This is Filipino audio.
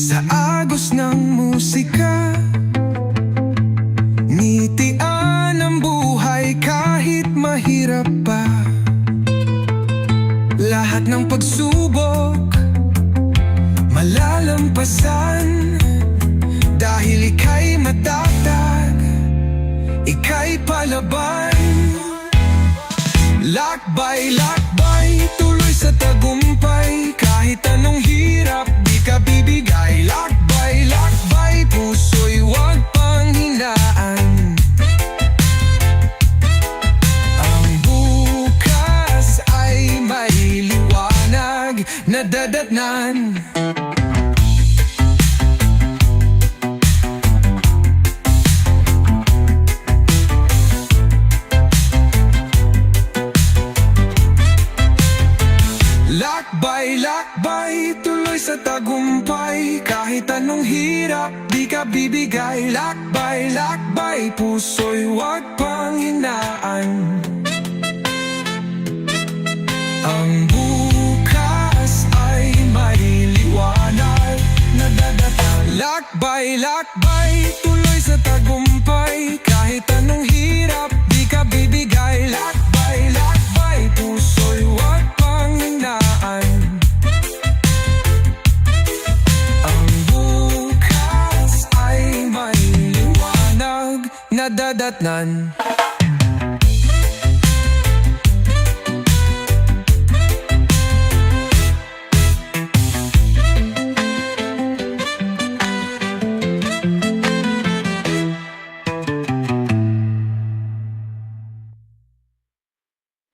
Sa agos ng musika, ngitian ang buhay kahit mahirap pa. Lahat ng pagsubok malalampasan, dahil ika'y matatag, ika'y palaban. Lakbay, tuloy sa tagumpay, kahit anong hirap di ka bibigay. Lakbay, puso'y huwag panghinaan. Ang bukas ay may liwanag na dadatnan. Lakbay, tuloy sa tagumpay, kahit anong hirap di ka bibigay. Lakbay, puso'y huwag panghinaan. Ang bukas ay may liwanag na dadatnan. Lakbay, tuloy sa tagumpay, kahit anong hirap di ka bibigay. Lakbay, puso'y huwag panghinaan. Ang bukas ay may liwanag na dadatnan.